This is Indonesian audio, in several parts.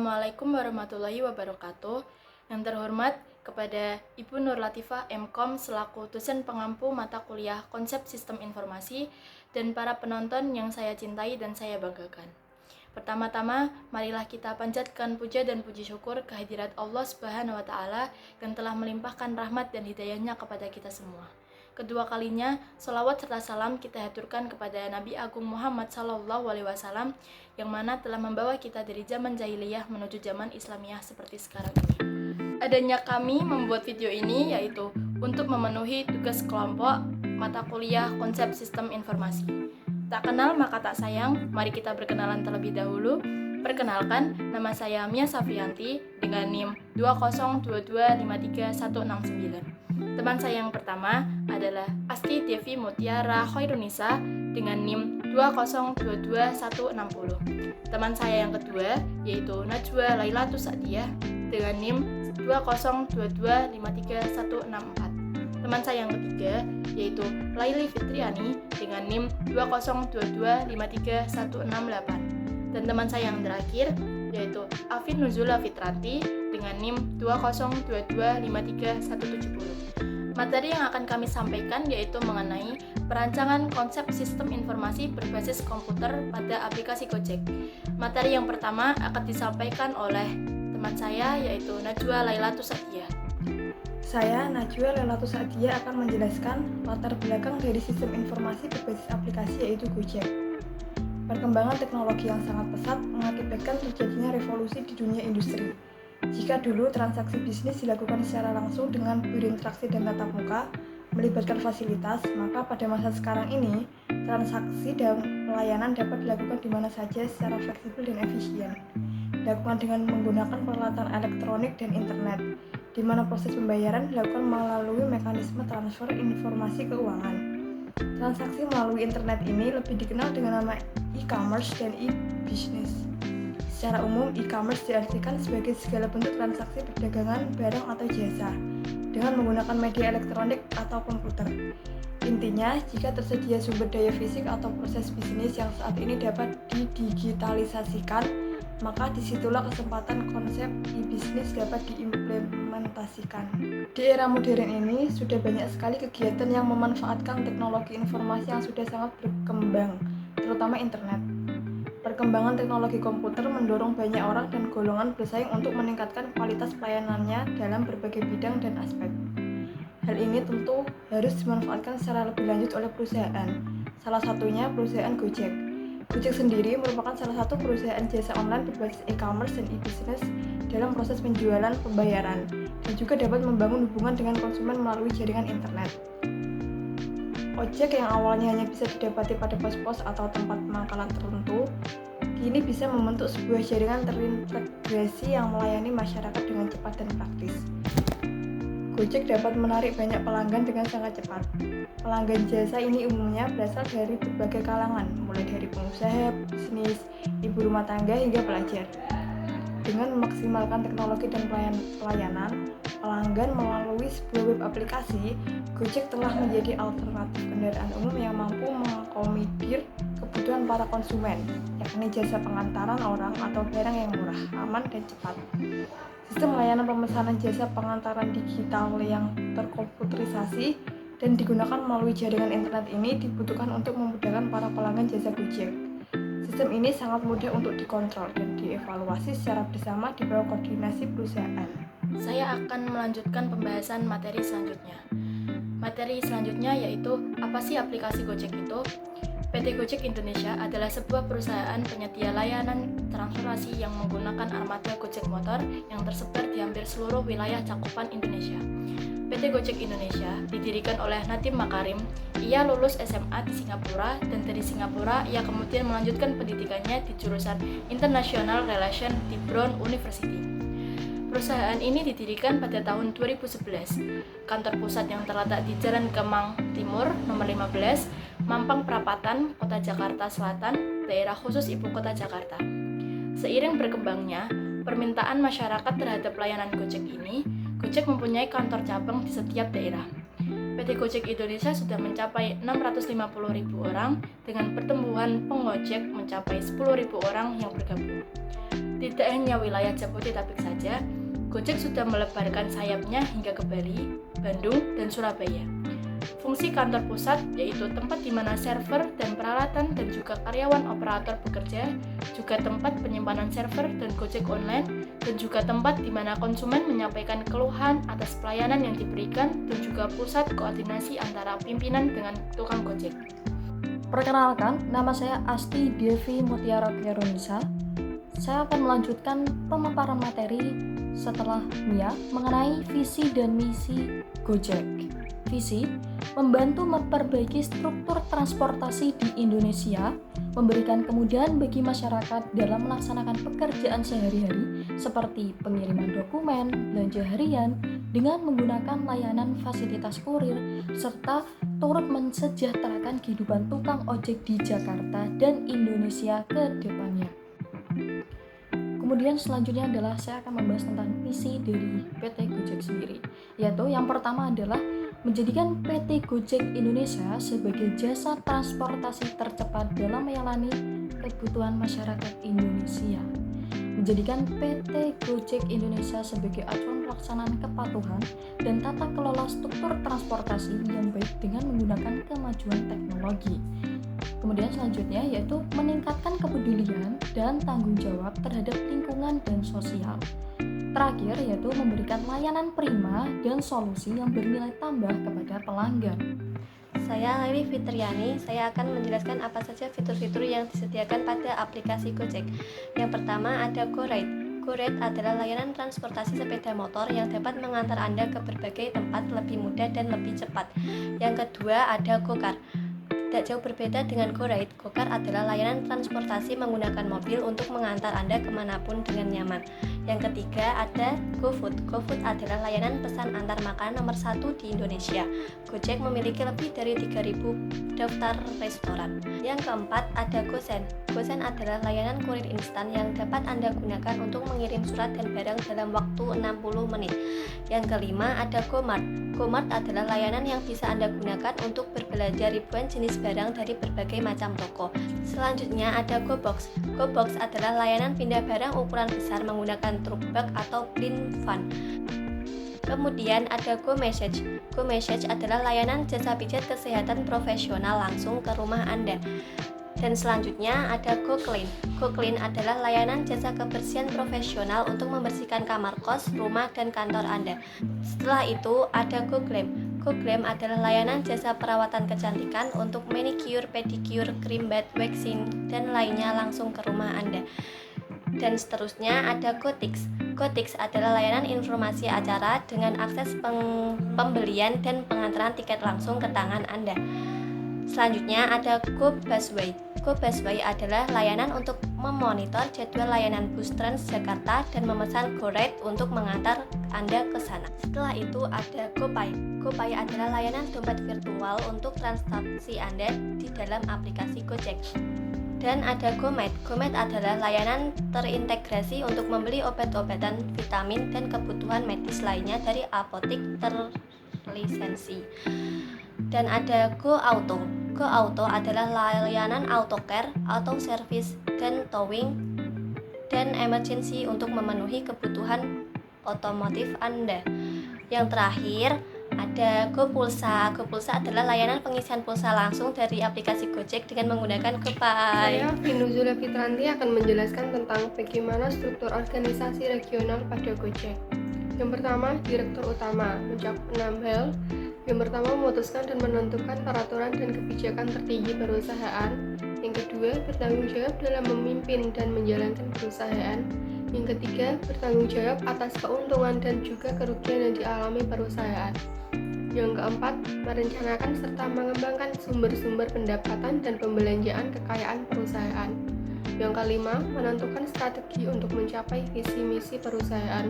Assalamualaikum warahmatullahi wabarakatuh. Yang terhormat kepada Ibu Nur Latifah MKom selaku dosen pengampu mata kuliah Konsep Sistem Informasi dan para penonton yang saya cintai dan saya banggakan. Pertama-tama, marilah kita panjatkan puja dan puji syukur kehadirat Allah Subhanahu wa Ta'ala yang telah melimpahkan rahmat dan hidayahnya kepada kita semua. Kedua kalinya, sholawat serta salam kita haturkan kepada Nabi Agung Muhammad SAW yang mana telah membawa kita dari zaman jahiliyah menuju zaman Islamiyah seperti sekarang ini. Adanya kami membuat video ini yaitu untuk memenuhi tugas kelompok mata kuliah Konsep Sistem Informasi. Tak kenal maka tak sayang, mari kita berkenalan terlebih dahulu. Perkenalkan, nama saya Mia Safianti dengan NIM 202253169. Teman saya yang pertama adalah Asti Devi Mutiara Khairunisa dengan NIM 2022160. Teman saya yang kedua yaitu Najwa Lailatus Sa'diyah dengan NIM 202531664. Teman saya yang ketiga yaitu Laili Fitriani dengan NIM 202531668. Dan teman saya yang terakhir yaitu Afin Nuzula Fitranti dengan NIM 202537170. Materi yang akan kami sampaikan yaitu mengenai perancangan konsep sistem informasi berbasis komputer pada aplikasi Gojek. Materi yang pertama akan disampaikan oleh teman saya yaitu Najwa Lailatus Sa'diyah. Saya, Najwa Lailatus Sa'diyah, akan menjelaskan latar belakang dari sistem informasi berbasis aplikasi yaitu Gojek. Perkembangan teknologi yang sangat pesat mengakibatkan terjadinya revolusi di dunia industri. Jika dulu transaksi bisnis dilakukan secara langsung dengan berinteraksi dan tatap muka, melibatkan fasilitas, maka pada masa sekarang ini, transaksi dan pelayanan dapat dilakukan di mana saja secara fleksibel dan efisien. Dilakukan dengan menggunakan peralatan elektronik dan internet, di mana proses pembayaran dilakukan melalui mekanisme transfer informasi keuangan. Transaksi melalui internet ini lebih dikenal dengan nama e-commerce dan e-business. Secara umum, e-commerce diartikan sebagai segala bentuk transaksi perdagangan barang atau jasa dengan menggunakan media elektronik atau komputer. Intinya, jika tersedia sumber daya fisik atau proses bisnis yang saat ini dapat didigitalisasikan, maka disitulah kesempatan konsep e-bisnis dapat diimplementasikan. Di era modern ini, sudah banyak sekali kegiatan yang memanfaatkan teknologi informasi yang sudah sangat berkembang, terutama internet. Perkembangan teknologi komputer mendorong banyak orang dan golongan bersaing untuk meningkatkan kualitas pelayanannya dalam berbagai bidang dan aspek. Hal ini tentu harus dimanfaatkan secara lebih lanjut oleh perusahaan, salah satunya perusahaan Gojek. Gojek sendiri merupakan salah satu perusahaan jasa online berbasis e-commerce dan e-business dalam proses penjualan pembayaran, dan juga dapat membangun hubungan dengan konsumen melalui jaringan internet. Ojek yang awalnya hanya bisa didapati pada pos-pos atau tempat pemangkalan tertentu, kini bisa membentuk sebuah jaringan terintegrasi yang melayani masyarakat dengan cepat dan praktis. Gojek dapat menarik banyak pelanggan dengan sangat cepat. Pelanggan jasa ini umumnya berasal dari berbagai kalangan, mulai dari pengusaha, bisnis, ibu rumah tangga hingga pelajar. Dengan memaksimalkan teknologi dan pelayanan pelanggan melalui sebuah web aplikasi, Gojek telah menjadi alternatif kendaraan umum yang mampu mengakomodir kebutuhan para konsumen, yakni jasa pengantaran orang atau barang yang murah, aman, dan cepat. Sistem layanan pemesanan jasa pengantaran digital yang terkomputerisasi dan digunakan melalui jaringan internet ini dibutuhkan untuk memudahkan para pelanggan jasa Gojek. Sistem ini sangat mudah untuk dikontrol dan dievaluasi secara bersama di bawah koordinasi perusahaan. Saya akan melanjutkan pembahasan materi selanjutnya. Materi selanjutnya yaitu apa sih aplikasi Gojek itu? PT Gojek Indonesia adalah sebuah perusahaan penyedia layanan transportasi yang menggunakan armada Gojek Motor yang tersebar di hampir seluruh wilayah cakupan Indonesia. PT Gojek Indonesia didirikan oleh Nadiem Makarim. Ia lulus SMA di Singapura dan dari Singapura ia kemudian melanjutkan pendidikannya di jurusan International Relations di Brown University. Perusahaan ini didirikan pada tahun 2011. Kantor pusat yang terletak di Jalan Kemang Timur, nomor 15, Mampang Perapatan, Kota Jakarta Selatan, daerah khusus Ibu Kota Jakarta. Seiring berkembangnya permintaan masyarakat terhadap layanan Gojek ini, Gojek mempunyai kantor cabang di setiap daerah. PT Gojek Indonesia sudah mencapai 650.000 orang dengan pertumbuhan pengojek mencapai 10.000 orang yang bergabung. Tidak hanya wilayah Jabodetabek saja, Gojek sudah melebarkan sayapnya hingga ke Bali, Bandung, dan Surabaya. Fungsi kantor pusat, yaitu tempat di mana server dan peralatan dan juga karyawan operator bekerja, juga tempat penyimpanan server dan Gojek online, dan juga tempat di mana konsumen menyampaikan keluhan atas pelayanan yang diberikan, dan juga pusat koordinasi antara pimpinan dengan tukang Gojek. Perkenalkan, nama saya Asti Devi Mutiara Khairunisa. Saya akan melanjutkan pemaparan materi setelah Mia mengenai visi dan misi Gojek. Visi, membantu memperbaiki struktur transportasi di Indonesia, memberikan kemudahan bagi masyarakat dalam melaksanakan pekerjaan sehari-hari seperti pengiriman dokumen, belanja harian, dengan menggunakan layanan fasilitas kurir, serta turut mensejahterakan kehidupan tukang ojek di Jakarta dan Indonesia ke depannya. Kemudian selanjutnya adalah saya akan membahas tentang visi dari PT Gojek sendiri, yaitu yang pertama adalah menjadikan PT Gojek Indonesia sebagai jasa transportasi tercepat dalam melayani kebutuhan masyarakat Indonesia. Menjadikan PT Gojek Indonesia sebagai acuan pelaksanaan kepatuhan dan tata kelola struktur transportasi yang baik dengan menggunakan kemajuan teknologi. Kemudian selanjutnya yaitu meningkatkan kepedulian dan tanggung jawab terhadap lingkungan dan sosial. Terakhir yaitu memberikan layanan prima dan solusi yang bernilai tambah kepada pelanggan. Saya Lewi Fitriani, saya akan menjelaskan apa saja fitur-fitur yang disediakan pada aplikasi Gojek. Yang pertama ada GoRide. GoRide adalah layanan transportasi sepeda motor yang dapat mengantar Anda ke berbagai tempat lebih mudah dan lebih cepat. Yang kedua ada GoCar. Tidak jauh berbeda dengan GoRide, GoCar adalah layanan transportasi menggunakan mobil untuk mengantar Anda kemanapun dengan nyaman. Yang ketiga ada GoFood. GoFood adalah layanan pesan antar makanan nomor 1 di Indonesia. Gojek memiliki lebih dari 3.000 daftar restoran. Yang keempat ada GoSend. GoSend adalah layanan kurir instan yang dapat Anda gunakan untuk mengirim surat dan barang dalam waktu 60 menit. Yang kelima ada GoMart. GoMart adalah layanan yang bisa Anda gunakan untuk berbelanja ribuan jenis barang dari berbagai macam toko. Selanjutnya ada GoBox. GoBox adalah layanan pindah barang ukuran besar menggunakan truk bag atau blind van. Kemudian ada GoMessage. GoMessage adalah layanan jasa pijat kesehatan profesional langsung ke rumah Anda. Dan selanjutnya ada GoClean. GoClean adalah layanan jasa kebersihan profesional untuk membersihkan kamar kos, rumah, dan kantor Anda. Setelah itu ada GoGlam. GoGlam adalah layanan jasa perawatan kecantikan untuk manicure, pedicure, cream bath, waxing, dan lainnya langsung ke rumah Anda. Dan seterusnya ada GoTix. GoTix adalah layanan informasi acara dengan akses pembelian dan pengantaran tiket langsung ke tangan Anda. Selanjutnya ada GoBusway. GoBusway adalah layanan untuk memonitor jadwal layanan bus Transjakarta dan memesan GoRide untuk mengantar Anda ke sana. Setelah itu ada GoPay. GoPay adalah layanan dompet virtual untuk transaksi Anda di dalam aplikasi Gojek. Dan ada GoMed. GoMed adalah layanan terintegrasi untuk membeli obat-obatan, vitamin, dan kebutuhan medis lainnya dari apotek terlisensi. Dan ada GoAuto. GoAuto adalah layanan autocare, auto service, dan towing dan emergency untuk memenuhi kebutuhan otomotif Anda. Yang terakhir ada GoPulsa. GoPulsa adalah layanan pengisian pulsa langsung dari aplikasi Gojek dengan menggunakan GoPay. Saya Vinuzula Fitranti akan menjelaskan tentang bagaimana struktur organisasi regional pada Gojek. Yang pertama, Direktur Utama mencakup 6 hal. Yang pertama, memutuskan dan menentukan peraturan dan kebijakan tertinggi perusahaan. Yang kedua, bertanggung jawab dalam memimpin dan menjalankan perusahaan. Yang ketiga, bertanggung jawab atas keuntungan dan juga kerugian yang dialami perusahaan. Yang keempat, merencanakan serta mengembangkan sumber-sumber pendapatan dan pembelanjaan kekayaan perusahaan. Yang kelima, menentukan strategi untuk mencapai visi misi perusahaan.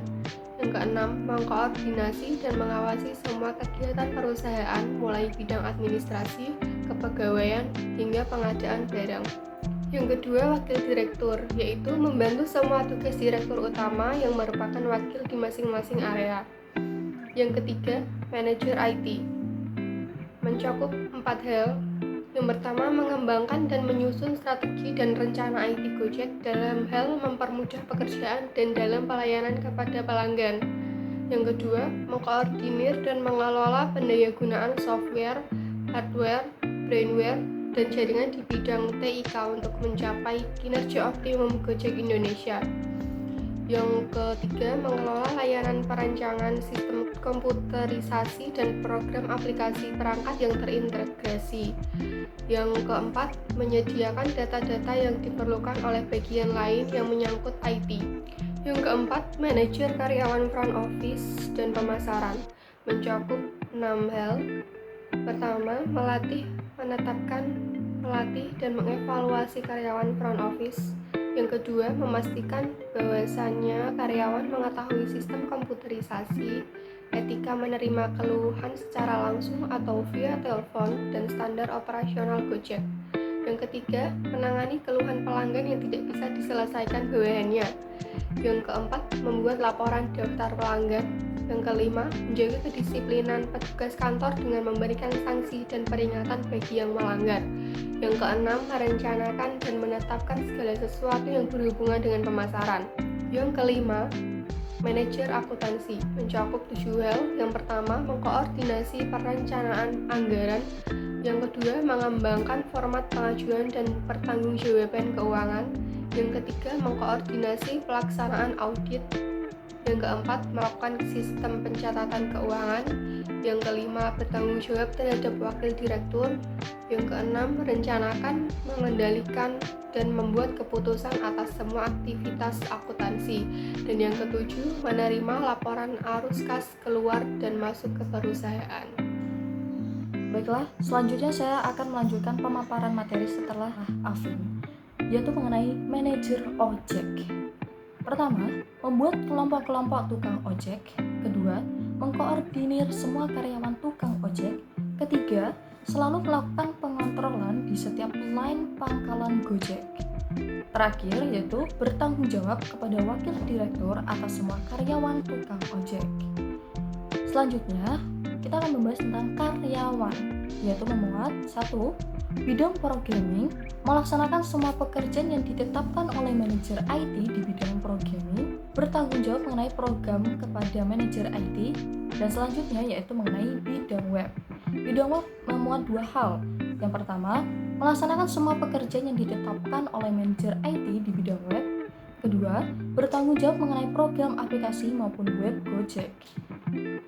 Yang keenam, mengkoordinasi dan mengawasi semua kegiatan perusahaan mulai bidang administrasi, kepegawaian, hingga pengadaan barang. Yang kedua, wakil direktur, yaitu membantu semua tugas direktur utama yang merupakan wakil di masing-masing area. Yang ketiga, manajer IT, mencakup 4 hal. Yang pertama, mengembangkan dan menyusun strategi dan rencana IT Gojek dalam hal mempermudah pekerjaan dan dalam pelayanan kepada pelanggan. Yang kedua, mengkoordinir dan mengelola pendayagunaan software, hardware, brainware, dan jaringan di bidang TIK untuk mencapai kinerja optimum Gojek Indonesia. Yang ketiga, mengelola layanan perancangan sistem komputerisasi dan program aplikasi perangkat yang terintegrasi. Yang keempat, menyediakan data-data yang diperlukan oleh bagian lain yang menyangkut IT. Yang keempat, manajer karyawan front office dan pemasaran, mencakup 6 hal. Pertama, melatih, menetapkan, melatih, dan mengevaluasi karyawan front office. Yang kedua, memastikan bahwasannya karyawan mengetahui sistem komputerisasi, etika menerima keluhan secara langsung atau via telepon, dan standar operasional Gojek. Yang ketiga, menangani keluhan pelanggan yang tidak bisa diselesaikan bawahannya. Yang keempat, membuat laporan daftar pelanggan. Yang kelima, menjaga kedisiplinan petugas kantor dengan memberikan sanksi dan peringatan bagi yang melanggar. Yang keenam, merencanakan dan menetapkan segala sesuatu yang berhubungan dengan pemasaran. Yang kelima, manajer akuntansi, mencakup 7 hal. Yang pertama, mengkoordinasi perencanaan anggaran. Yang kedua, mengembangkan format pengajuan dan pertanggungjawaban keuangan. Yang ketiga, mengkoordinasi pelaksanaan audit. Yang keempat, melakukan sistem pencatatan keuangan. Yang kelima, bertanggung jawab terhadap wakil direktur. Yang keenam, merencanakan, mengendalikan, dan membuat keputusan atas semua aktivitas akuntansi. Dan yang ketujuh, menerima laporan arus kas keluar dan masuk ke perusahaan. Baiklah, selanjutnya saya akan melanjutkan pemaparan materi setelah Afin, yaitu mengenai manajer ojek. Pertama, membuat kelompok-kelompok tukang ojek. Kedua, mengkoordinir semua karyawan tukang ojek. Ketiga, selalu melakukan pengontrolan di setiap line pangkalan Gojek. Terakhir, yaitu bertanggung jawab kepada wakil direktur atas semua karyawan tukang ojek. Selanjutnya, kita akan membahas tentang karyawan, yaitu memuat 1. Bidang programming, melaksanakan semua pekerjaan yang ditetapkan oleh manajer IT di bidang programming, bertanggung jawab mengenai program kepada manajer IT, dan selanjutnya yaitu mengenai bidang web. Bidang web memuat 2 hal. Yang pertama, melaksanakan semua pekerjaan yang ditetapkan oleh manajer IT di bidang web. Kedua, bertanggung jawab mengenai program aplikasi maupun web Gojek.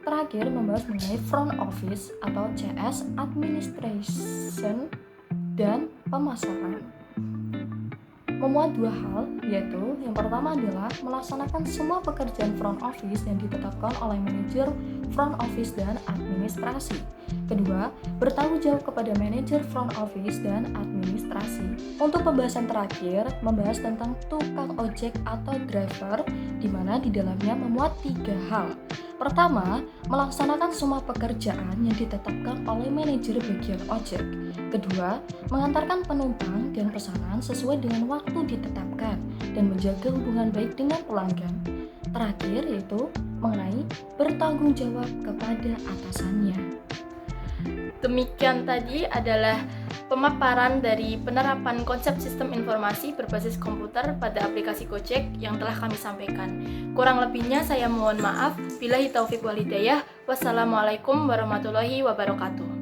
Terakhir, membahas mengenai front office atau CS, administration, dan pemasaran. Memuat 2 hal, yaitu yang pertama adalah melaksanakan semua pekerjaan front office yang ditetapkan oleh manajer front office dan administrasi. Kedua, bertanggung jawab kepada manajer front office dan administrasi. Untuk pembahasan terakhir, membahas tentang tukang ojek atau driver, di mana di dalamnya memuat 3 hal. Pertama, melaksanakan semua pekerjaan yang ditetapkan oleh manajer bagian ojek. Kedua, mengantarkan penumpang dan pesanan sesuai dengan waktu ditetapkan dan menjaga hubungan baik dengan pelanggan. Terakhir yaitu mengenai bertanggung jawab kepada atasannya. Demikian tadi adalah pemaparan dari penerapan konsep sistem informasi berbasis komputer pada aplikasi Gojek yang telah kami sampaikan. Kurang lebihnya saya mohon maaf. Billahi taufik wal hidayah. Wassalamualaikum warahmatullahi wabarakatuh.